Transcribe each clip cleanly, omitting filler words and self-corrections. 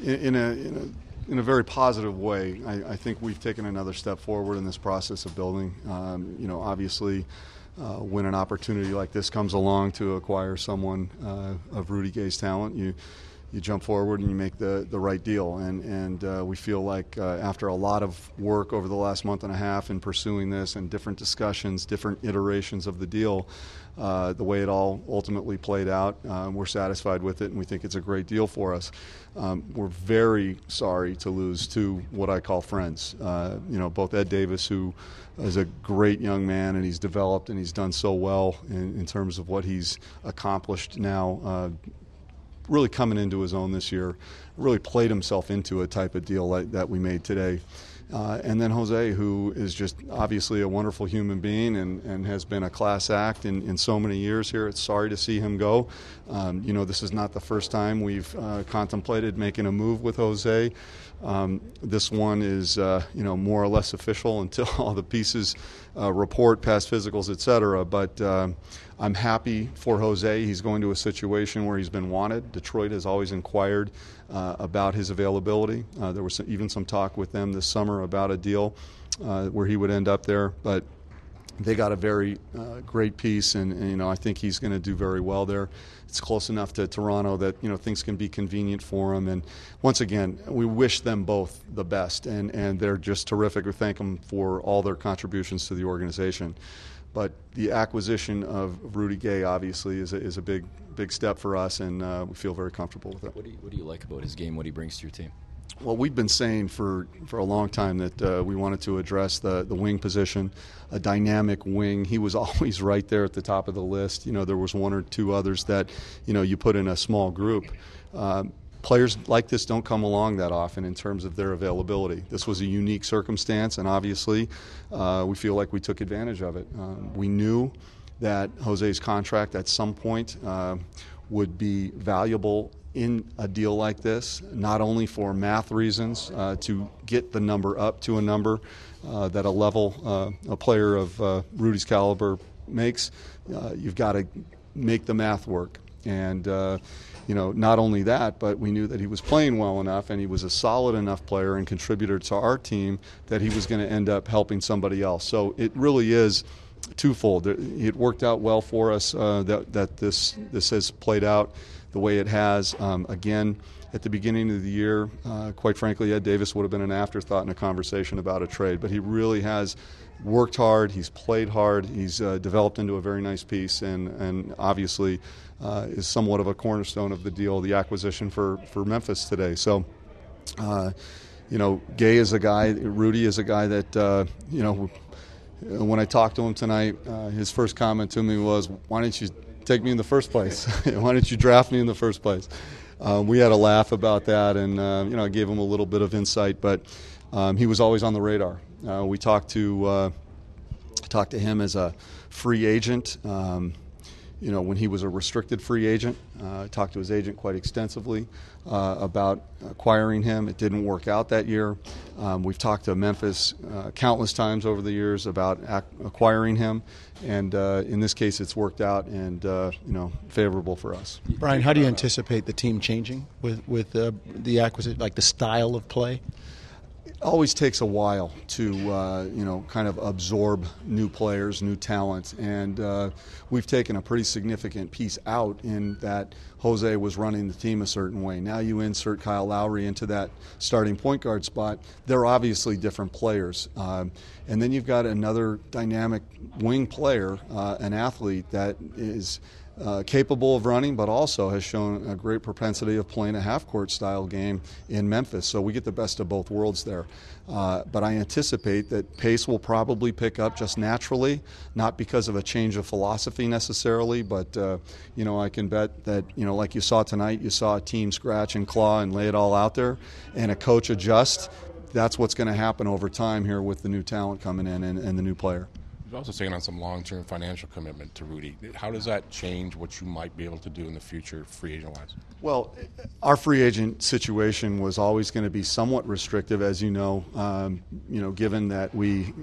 In a very positive way. I think we've taken another step forward in this process of building. Obviously, when an opportunity like this comes along to acquire someone of Rudy Gay's talent, you jump forward and you make the right deal. And we feel like after a lot of work over the last month and a half in pursuing this and different discussions, different iterations of the deal, the way it all ultimately played out, we're satisfied with it, and we think it's a great deal for us. We're very sorry to lose two what I call friends. Both Ed Davis, who is a great young man, and he's developed and he's done so well in terms of what he's accomplished now, really coming into his own this year, really played himself into a type of deal that we made today. And then Jose, who is just obviously a wonderful human being and has been a class act in so many years here. It's sorry to see him go. This is not the first time we've contemplated making a move with Jose. This one is, more or less official until all the pieces report past physicals, et cetera. But I'm happy for Jose. He's going to a situation where he's been wanted. Detroit has always inquired about his availability. There was even some talk with them this summer about a deal where he would end up there. But they got a very great piece, and I think he's going to do very well there. It's close enough to Toronto that things can be convenient for him. And once again, we wish them both the best, and they're just terrific. We thank them for all their contributions to the organization. But the acquisition of Rudy Gay obviously is a big step for us, and we feel very comfortable with it. What do you like about his game? What he brings to your team? Well, we've been saying for a long time that we wanted to address the wing position, a dynamic wing. He was always right there at the top of the list. There was one or two others that, you put in a small group. Players like this don't come along that often in terms of their availability. This was a unique circumstance, and obviously we feel like we took advantage of it. We knew that Jose's contract at some point would be valuable in a deal like this, not only for math reasons, to get the number up to a number that a player of Rudy's caliber makes. You've got to make the math work. And, not only that, but we knew that he was playing well enough and he was a solid enough player and contributor to our team that he was going to end up helping somebody else. So it really is twofold. It worked out well for us that this has played out the way it has. Again, at the beginning of the year, quite frankly, Ed Davis would have been an afterthought in a conversation about a trade, but he really has worked hard, he's played hard, he's developed into a very nice piece, and obviously is somewhat of a cornerstone of the deal, the acquisition for Memphis today. So, Gay is a guy, Rudy is a guy that, when I talked to him tonight, his first comment to me was, why didn't you take me in the first place? Why didn't you draft me in the first place? We had a laugh about that, and I gave him a little bit of insight, but he was always on the radar. We talked to him as a free agent. When he was a restricted free agent, talked to his agent quite extensively about acquiring him. It didn't work out that year. We've talked to Memphis countless times over the years about acquiring him, and in this case, it's worked out and favorable for us. Bryan, how do you anticipate the team changing with the acquisition, like the style of play? It always takes a while to kind of absorb new players, new talent, and we've taken a pretty significant piece out in that Jose was running the team a certain way. Now you insert Kyle Lowry into that starting point guard spot. They're obviously different players, and then you've got another dynamic wing player, an athlete that is capable of running, but also has shown a great propensity of playing a half-court style game in Memphis. So we get the best of both worlds there. But I anticipate that pace will probably pick up just naturally, not because of a change of philosophy necessarily, but I can bet that like you saw tonight, you saw a team scratch and claw and lay it all out there, and a coach adjust. That's what's going to happen over time here with the new talent coming in and the new player. You've also taken on some long-term financial commitment to Rudy. How does that change what you might be able to do in the future, free agent-wise? Well, our free agent situation was always going to be somewhat restrictive, as you know, given that we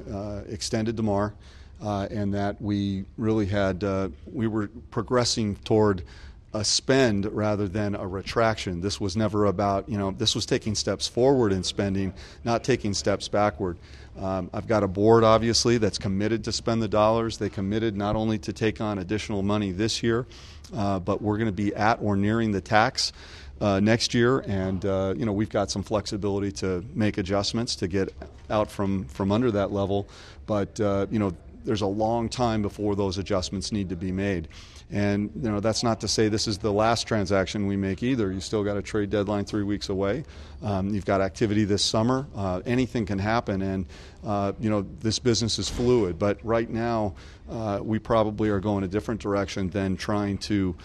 extended DeMar and that we really had we were progressing toward a spend rather than a retraction. This was never about, this was taking steps forward in spending, not taking steps backward. I've got a board, obviously, that's committed to spend the dollars. They committed not only to take on additional money this year, but we're going to be at or nearing the tax next year, and we've got some flexibility to make adjustments to get out from under that level. But there's a long time before those adjustments need to be made. And that's not to say this is the last transaction we make either. You still got a trade deadline 3 weeks away. You've got activity this summer. Anything can happen, and this business is fluid. But right now, we probably are going a different direction than trying to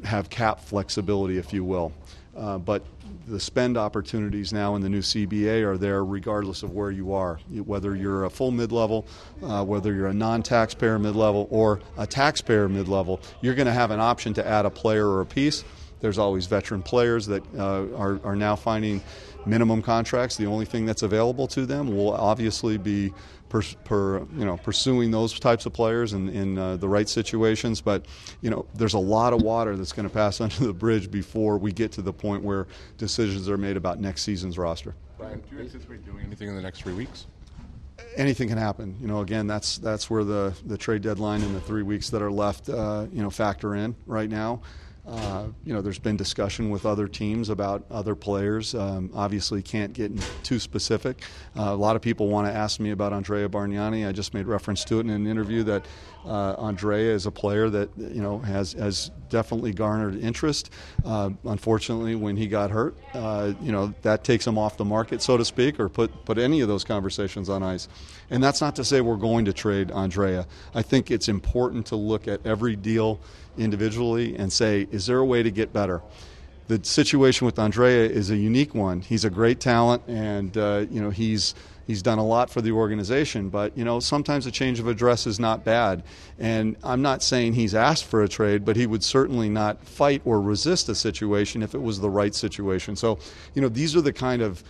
have cap flexibility, if you will. But the spend opportunities now in the new CBA are there regardless of where you are, whether you're a full mid-level, whether you're a non-taxpayer mid-level or a taxpayer mid-level. You're going to have an option to add a player or a piece. There's always veteran players that are now finding minimum contracts. The only thing that's available to them will obviously be pursuing those types of players in the right situations. But there's a lot of water that's going to pass under the bridge before we get to the point where decisions are made about next season's roster. Brian, do you anticipate doing anything in the next 3 weeks? Anything can happen. Again, that's where the trade deadline and the 3 weeks that are left factor in right now. There's been discussion with other teams about other players. Obviously, can't get too specific. A lot of people want to ask me about Andrea Bargnani. I just made reference to it in an interview that Andrea is a player that has definitely garnered interest. Unfortunately, when he got hurt, that takes him off the market, so to speak, or put any of those conversations on ice. And that's not to say we're going to trade Andrea. I think it's important to look at every deal individually and say, is there a way to get better? The situation with Andrea is a unique one. He's a great talent, and he's done a lot for the organization. But sometimes a change of address is not bad. And I'm not saying he's asked for a trade, but he would certainly not fight or resist a situation if it was the right situation. So these are the kind of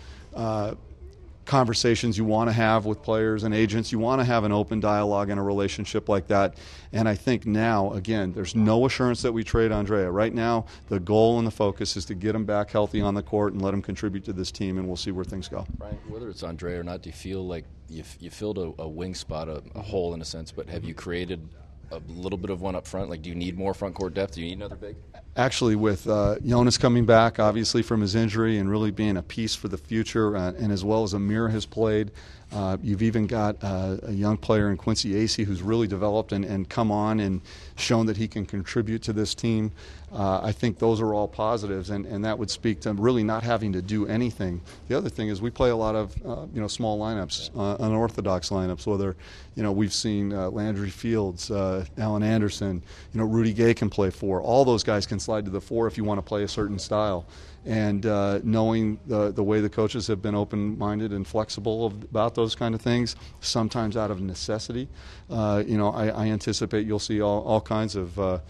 conversations you want to have with players and agents. You want to have an open dialogue in a relationship like that. And I think now, again, there's no assurance that we trade Andrea. Right now, the goal and the focus is to get him back healthy on the court and let him contribute to this team, and we'll see where things go. Brian, whether it's Andrea or not, do you feel like you filled a wing spot, a hole in a sense, but have you created a little bit of one up front? Like, do you need more front court depth? Do you need another big? Actually, with Jonas coming back, obviously, from his injury and really being a piece for the future, and as well as Amir has played, you've even got a young player in Quincy Acey who's really developed and come on and shown that he can contribute to this team. I think those are all positives, and that would speak to really not having to do anything. The other thing is we play a lot of small lineups, unorthodox lineups, whether we've seen Landry Fields, Allen Anderson, Rudy Gay can play 4. All those guys can slide to the 4 if you want to play a certain style. And knowing the way the coaches have been open-minded and flexible about those kind of things, sometimes out of necessity, I anticipate you'll see all kinds of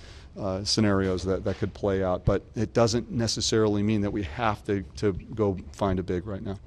scenarios that could play out. But it doesn't necessarily mean that we have to go find a big right now.